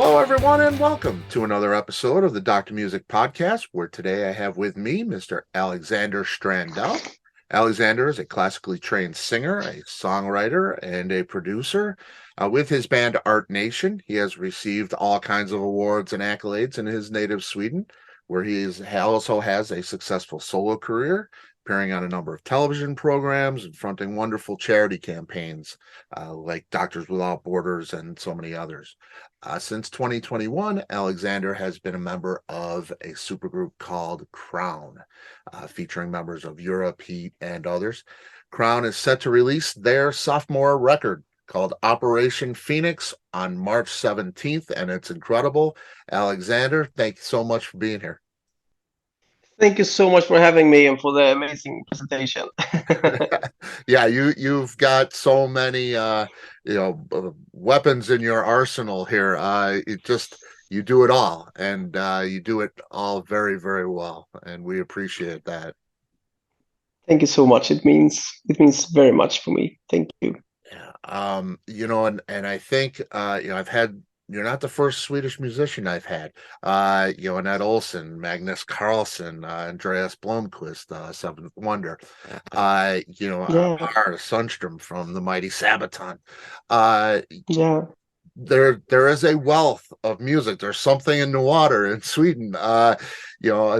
Hello, everyone, and welcome to another episode of the Dr. Music Podcast, where today I have with me Mr. Alexander Strandell. Alexander is a classically trained singer, a songwriter, and a producer. With his band Art Nation, he has received all kinds of awards and accolades in his native Sweden, where also has a successful solo career, appearing on a number of television programs and fronting wonderful charity campaigns like Doctors Without Borders and so many others. Since 2021, Alexander has been a member of a supergroup called Crowne, featuring members of H.E.A.T and others. Crowne is set to release their sophomore record called Operation Phoenix on March 17th, and it's incredible. Alexander, thank you so much for being here. Thank you so much for having me and for the amazing presentation. Yeah, you've got so many weapons in your arsenal here. You do it all, and you do it all very, very well, and we appreciate that. Thank you so much. It means very much for me. Thank you. Yeah. And I think I've had you're not the first Swedish musician I've had. Annette Olsen, Magnus Carlsen, Andreas Blomqvist, Seventh Wonder. Yeah, Har Sundström from the Mighty Sabaton. Uh, yeah, there is a wealth of music. There's something in the water in Sweden.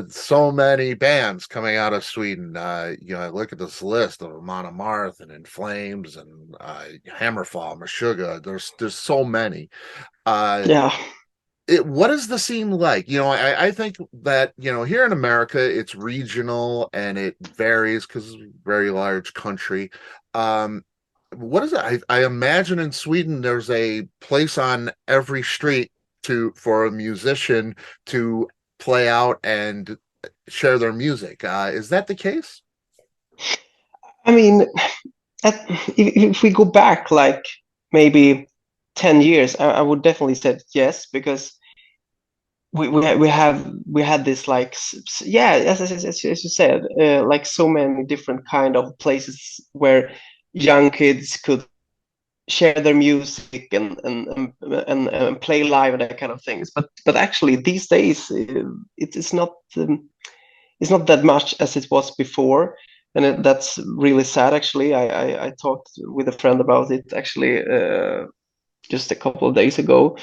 So many bands coming out of Sweden. I look at this list of Amon Amarth and In Flames and Hammerfall, Meshuggah. There's so many. Uh, yeah. what is the scene like? I think that, here in America, it's regional and it varies because it's a very large country. Um, what is it? I imagine in Sweden there's a place on every street for a musician to play out and share their music. Is that the case? I mean, if we go back like maybe 10 years, I would definitely say yes, because we had this like yeah, as you said, like so many different kind of places where young kids could share their music and play live and that kind of things. But actually these days it's not that much as it was before, and that's really sad. Actually, I talked with a friend about it actually just a couple of days ago.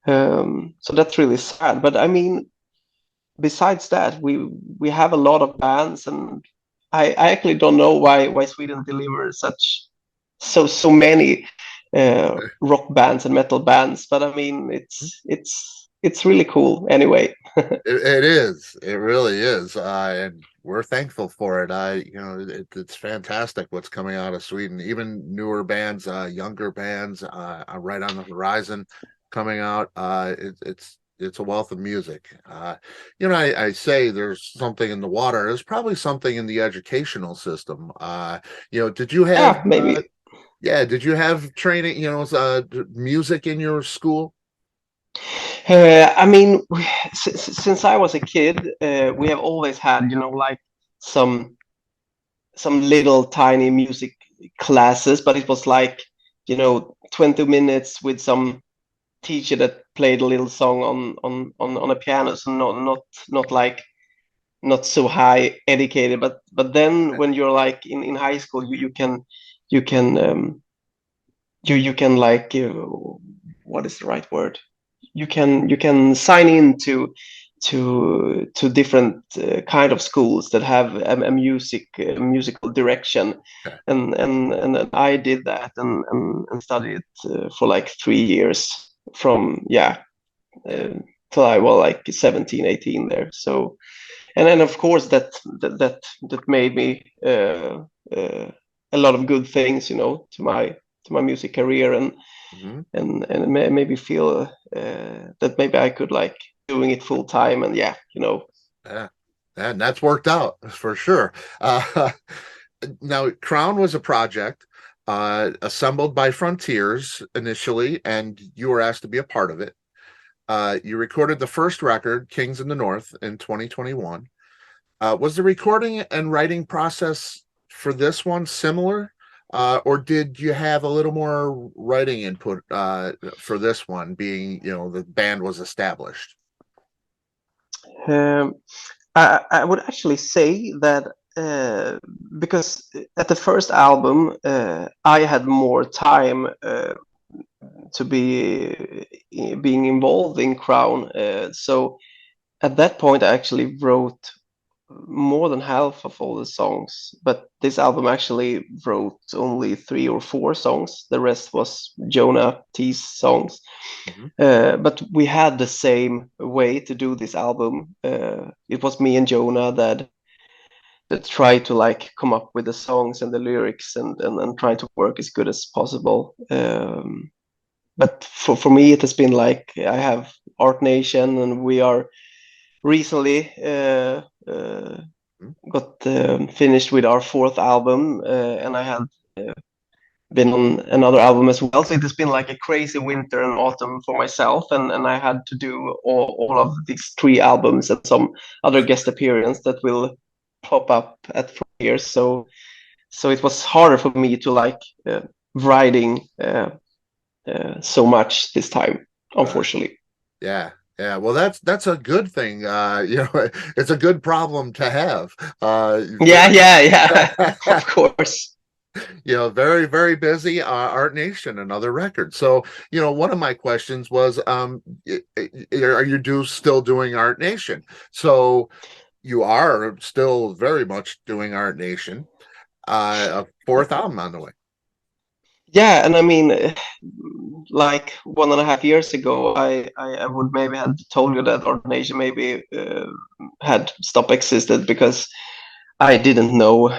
So that's really sad. But I mean, besides that, we have a lot of bands, and I actually don't know why Sweden delivers so many rock bands and metal bands. But I mean, it's really cool anyway. It is. It really is. And we're thankful for it. It's fantastic what's coming out of Sweden. Even newer bands, younger bands, are right on the horizon coming out. It's a wealth of music. I say there's something in the water. There's probably something in the educational system. Did you have, Yeah, maybe. did you have training, music in your school? I mean, since I was a kid, we have always had, like some little tiny music classes, but it was like, 20 minutes with some teacher that played a little song on a piano, so not like not so high educated. But then when you're like in high school, you can you can like what is the right word? You can sign in to different kind of schools that have a musical direction, Okay. and I did that and studied for like 3 years from uh, till I was like 17, 18 there. So, and then of course that made me uh, a lot of good things, to my music career, and Mhm. maybe feel that maybe I could like doing it full time, and Yeah, and that's worked out for sure. Uh, Now, Crowne was a project assembled by Frontiers initially, and you were asked to be a part of it. You recorded the first record, Kings in the North, in 2021. Was the recording and writing process for this one similar? Or did you have a little more writing input for this one, being, the band was established? Um, I would actually say that uh, because at the first album, I had more time to be being involved in Crowne. So at that point, I actually wrote more than half of all the songs. But this album actually wrote only 3 or 4 songs. The rest was Jonah T's songs. Mhm. But we had the same way to do this album. It was me and Jonah that tried to like come up with the songs and the lyrics and try to work as good as possible. But for me, it has been like I have Art Nation, and we are recently Mhm. got finished with our fourth album, and I had been on another album as well. So it has been like a crazy winter and autumn for myself, and I had to do all of these 3 albums and some other guest appearance that will pop up at 4 years. So it was harder for me to like writing so much this time, Right. unfortunately. Yeah. Yeah. Well, that's a good thing. It's a good problem to have. Yeah, yeah, yeah. Of course. Very, very busy. Art Nation, another record. So, one of my questions was, are you still doing Art Nation? So you are still very much doing Art Nation. A fourth album on the way. Yeah, and I mean, like 1.5 years ago, I would maybe have told you that ordination maybe had stopped existed because I didn't know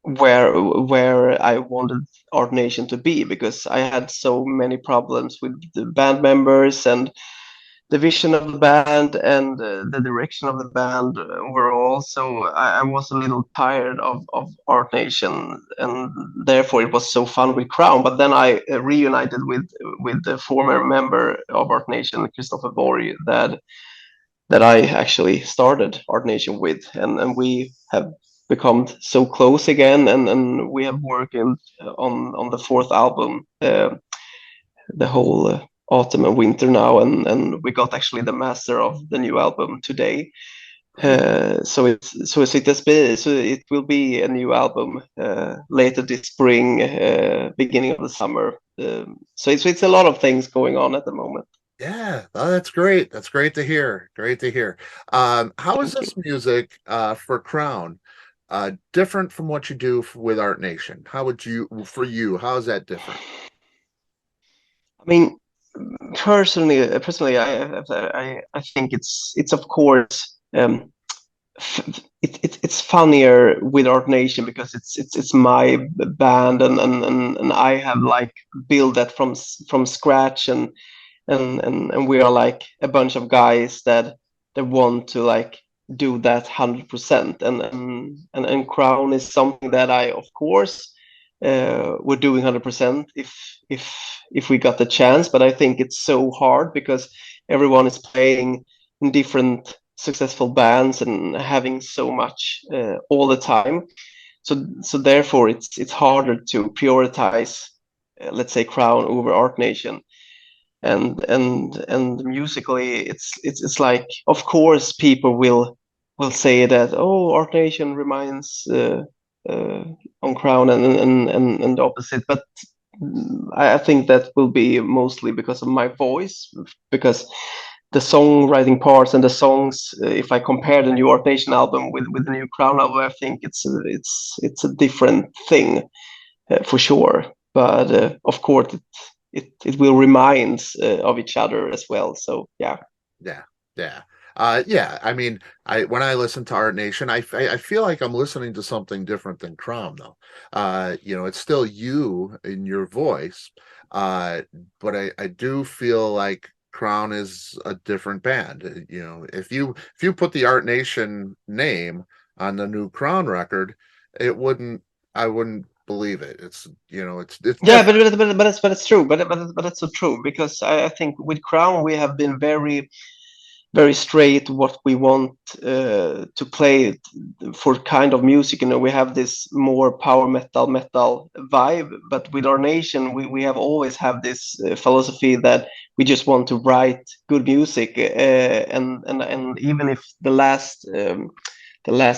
where I wanted ordination to be because I had so many problems with the band members and the vision of the band and the direction of the band overall. So I was a little tired of Art Nation, and therefore it was so fun with Crowne. But then I reunited with the former member of Art Nation, Christopher Borg, that I actually started Art Nation with, and we have become so close again, and we have worked on the fourth album. The whole autumn and winter now, and we got actually the master of the new album today. Right. So it will be a new album later this spring, beginning of the summer. So it's a lot of things going on at the moment. Yeah, oh, that's great. That's great to hear. Great to hear. How is Thank you. this music for Crowne different from what you do with Art Nation? For you, how is that different? I mean, personally, I think it's of course it's funnier with Art Nation because it's my band and I have like built that from scratch and we are like a bunch of guys that want to like do that 100% and Crown is something that I of course would doing 100% if if we got the chance, but I think it's so hard because everyone is playing in different successful bands and having so much all the time. So therefore it's harder to prioritize let's say Crown over Art Nation. And musically it's like of course people will say that, oh, Art Nation reminds uh, on Crown and the opposite, but I think that will be mostly because of my voice, because the songwriting parts and the songs, if I compare the new Art Nation album with the new Crown album, I think it's a different thing for sure. But of course, it will remind of each other as well. So yeah. Yeah, yeah. Yeah, I mean, I when I listen to Art Nation, I feel like I'm listening to something different than Crom, though. It's still you in your voice, uh, but I do feel like Crown is a different band. If you put the Art Nation name on the new Crown record, it wouldn't I wouldn't believe it. It's Yeah, different. but it's true. But it's so true because I think with Crown we have been very very straight what we want to play for kind of music. You know, we have this more power metal vibe, but with our nation, we have always have this philosophy that we just want to write good music, and even if the last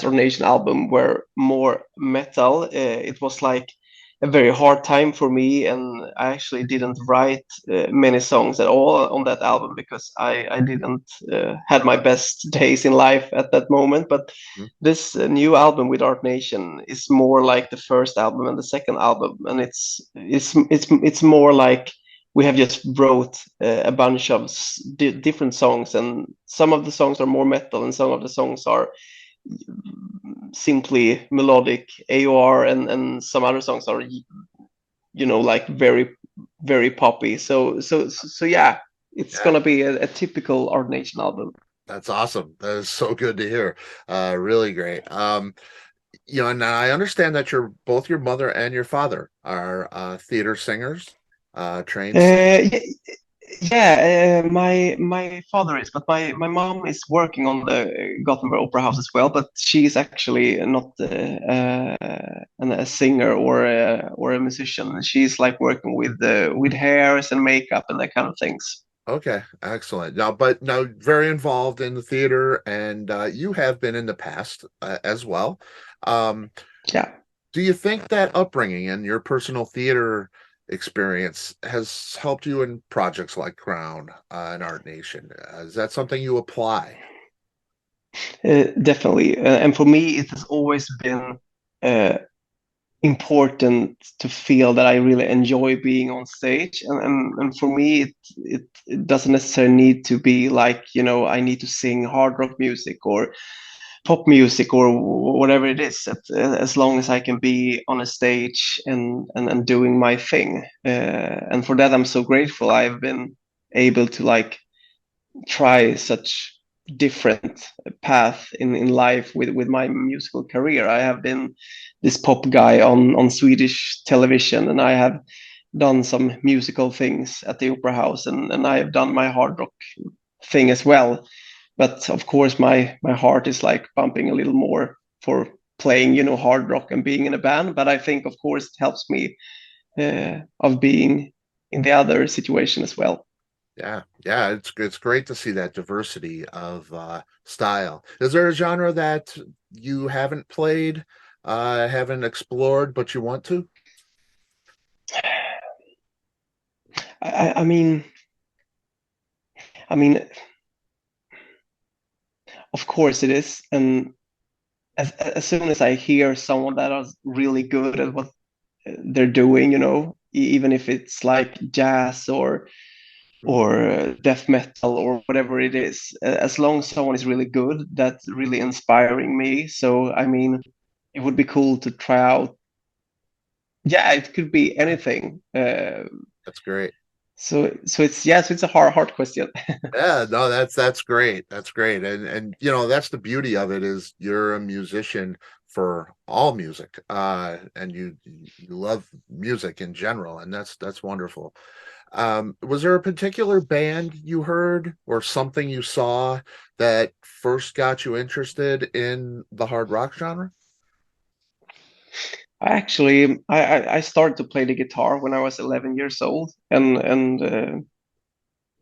Our Nation album were more metal, it was like a very hard time for me, and I actually didn't write many songs at all on that album because I didn't had my best days in life at that moment. But Mhm. this new album with Art Nation is more like the first album and the second album, and it's more like we have just wrote a bunch of different songs, and some of the songs are more metal, and some of the songs are simply melodic AOR, and some other songs are, you know, like very poppy. So yeah, it's Yeah, gonna be a typical Art Nation album. that's awesome. That is so good to hear. Really great. And I understand that both your mother and your father are theater singers, trained singers. Yeah, yeah, my father is, but my mom is working on the Gothenburg Opera House as well. But she is actually not a singer or a musician. She's like working with hairs and makeup and that kind of things. Okay, excellent. Now, very involved in the theater, and you have been in the past as well. Um, Yeah. do you think that upbringing and your personal theater experience has helped you in projects like Crowne and Art Nation? Is that something you apply? Definitely. And for me, it has always been uh, important to feel that I really enjoy being on stage. And for me, it doesn't necessarily need to be like, you know, I need to sing hard rock music or pop music or whatever it is, as long as I can be on a stage and doing my thing. And for that, I'm so grateful. I've been able to like try such different path in life with my musical career. I have been this pop guy on Swedish television, and I have done some musical things at the opera house, and I have done my hard rock thing as well. But of course, my heart is like bumping a little more for playing, you know, hard rock and being in a band. But I think, of course, it helps me of being in the other situation as well. Yeah, yeah, it's great to see that diversity of style. Is there a genre that you haven't played, haven't explored, but you want to? I mean, I mean, of course it is. And as soon as I hear someone that is really good at what they're doing, you know, even if it's like jazz Mhm. or death metal or whatever it is, as long as someone is really good, that's really inspiring me. So I mean, it would be cool to try out. Yeah, it could be anything. That's great. So it's, yeah, so it's a hard question. Yeah, no, that's great. That's great. And that's the beauty of it is you're a musician for all music. And you love music in general, and that's wonderful. Was there a particular band you heard or something you saw that first got you interested in the hard rock genre? I started to play the guitar when I was 11 years old, and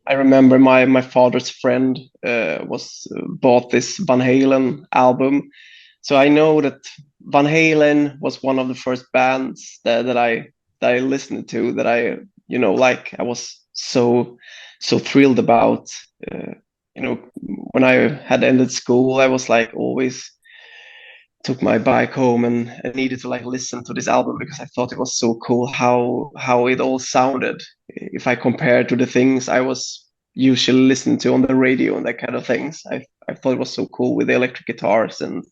I remember my father's friend was bought this Van Halen album, so I know that Van Halen was one of the first bands that I listened to, that I, you know, like I was so thrilled about. Uh, you know, when I had ended school, I was like always took my bike home and needed to like listen to this album because I thought it was so cool how it all sounded. If I compare to the things I was usually listening to on the radio and that kind of things, I thought it was so cool with the electric guitars and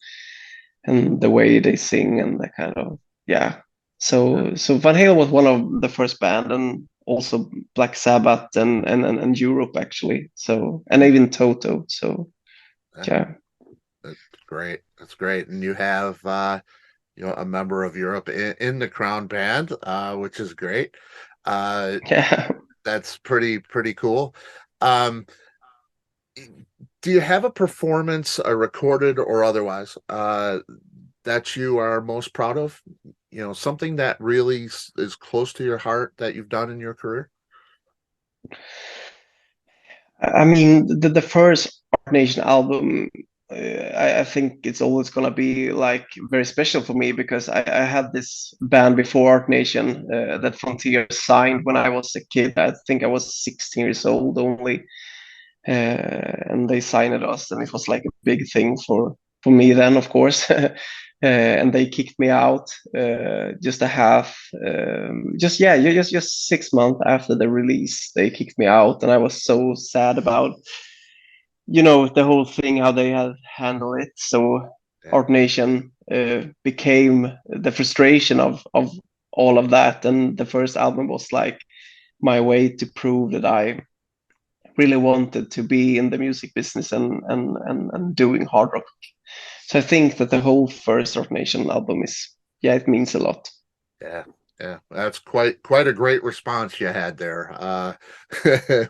the way they sing and that kind of, yeah. So Van Halen was one of the first band, and also Black Sabbath and Europe actually. So, and even Toto. So Yeah, yeah. that's great. That's great. And you have a member of Europe in the Crown band, which is great. Uh, Yeah. that's pretty cool. Um, Do you have a performance, recorded or otherwise, that you are most proud of? You know, something that really is close to your heart that you've done in your career? I mean, the first Art Nation album, I think it's always gonna be like very special for me because I had this band before Art Nation that Frontier signed when I was a kid. I think I was 16 years old only, and they signed us, and it was like a big thing for me then, of course. And they kicked me out just a half, just yeah, just 6 months after the release, they kicked me out, and I was so sad about the whole thing how they had handled it. So Yeah, Art Nation became the frustration of all of that, and the first album was like my way to prove that I really wanted to be in the music business and doing hard rock. So I think that the whole first Rock Nation album is, yeah, it means a lot. yeah, yeah. That's quite a great response you had there,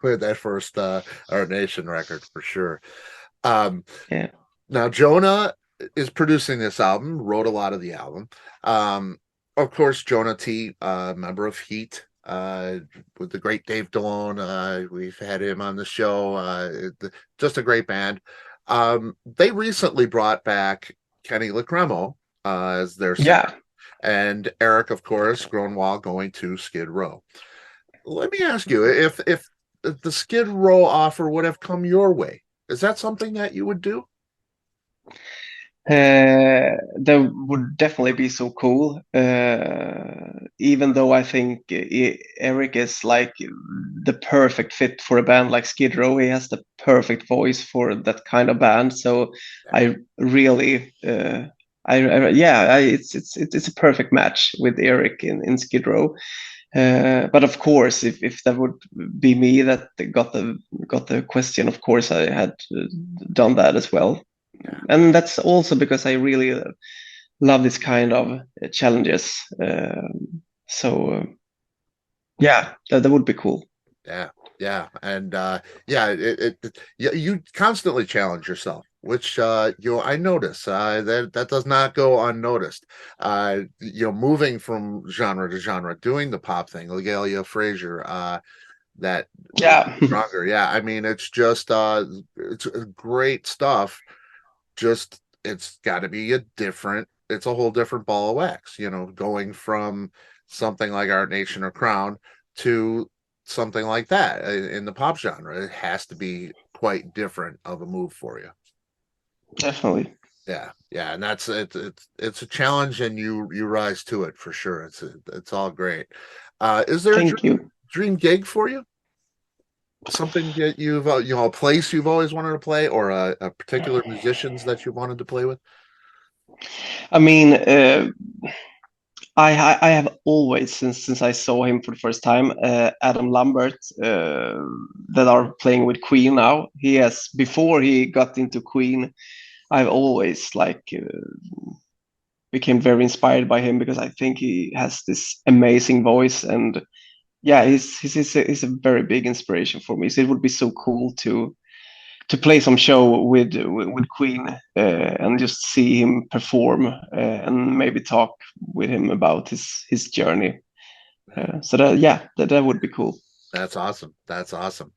with that first Our Nation record for sure. Um, Yeah. Now Jonah is producing this album, wrote a lot of the album. Um, of course, Jonah T, member of H.E.A.T, with the great Dave DeLone. We've had him on the show. Just a great band. They recently brought back Kenny Lacremo as their singer, Yeah. and Eric, of course, Grunwald going to Skid Row. Let me ask you, if the Skid Row offer would have come your way, is that something that you would do? That would definitely be so cool. Even though I think Eric is like the perfect fit for a band like Skid Row, he has the perfect voice for that kind of band. So Yeah, I really, yeah, it's a perfect match with Eric in Skid Row. But of course, if that would be me that got the question, of course I had done that as well. yeah. And that's also because I really love this kind of challenges. So yeah, that would be cool. Yeah, yeah, and yeah, yeah, you constantly challenge yourself, which I notice that does not go unnoticed. Moving from genre to genre, doing the pop thing, Legalia, Frazier, that Yeah, stronger. Yeah, I mean, it's great stuff. Just it's got to be a different. It's a whole different ball of wax. Going from something like Art Nation or Crowne to something like that in the pop genre. It has to be quite different of a move for you. definitely. Yeah, yeah, and that's it's a challenge, and you rise to it for sure. It's all great. Is there a Thank you. dream gig for you? Something that a place you've always wanted to play, or a particular musicians that you wanted to play with? I mean, I have always since I saw him for the first time, Adam Lambert, that are playing with Queen now. He has before he got into Queen. I've always became very inspired by him because I think he has this amazing voice, and yeah, he's a very big inspiration for me. So it would be so cool to play some show with Queen and just see him perform and maybe talk with him about his journey. So that yeah, that would be cool. That's awesome. That's awesome.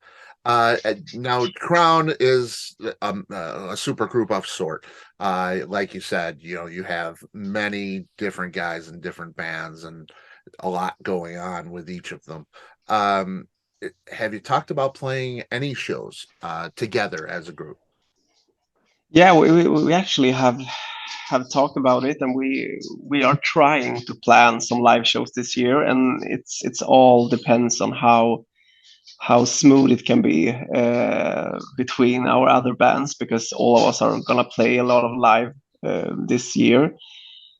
Now, Crowne is a super group of sort. Like you said, you have many different guys in different bands and a lot going on with each of them. Um, have you talked about playing any shows together as a group? Yeah, we actually have talked about it, and we are trying to plan some live shows this year, and it's all depends on how smooth it can be between our other bands because all of us are gonna play a lot of live this year.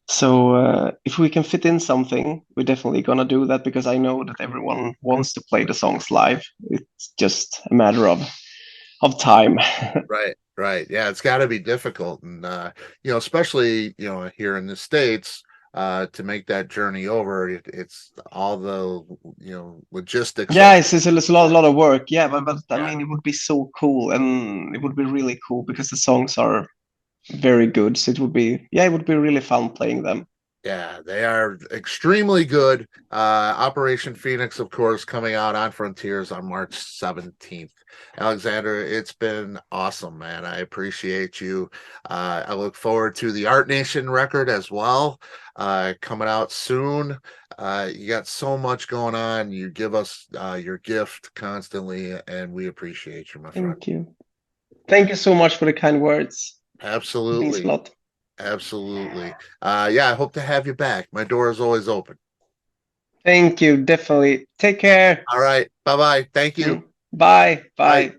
So if we can fit in something, we're definitely gonna do that because I know that everyone wants to play the songs live. It's just a matter of time. Right, right. Yeah, it's got to be difficult, and especially here in the States. to make that journey over. It's all the logistics Yeah, of it's a lot of work. Yeah, but I yeah. mean, it would be so cool, and it would be really cool because the songs are very good. So it would be, yeah, it would be really fun playing them. Yeah, they are extremely good. Operation Phoenix, of course, coming out on Frontiers on March 17th. Alexander, it's been awesome, man. I appreciate you. I look forward to the Art Nation record as well, coming out soon. You got so much going on. You give us your gift constantly, and we appreciate you, my friend. Thank you. Thank you so much for the kind words. It means a Absolutely. lot. Absolutely. Yeah, I hope to have you back. My door is always open. Thank you. Definitely. Take care. All right. Bye bye. Thank you. Bye. Bye. Bye.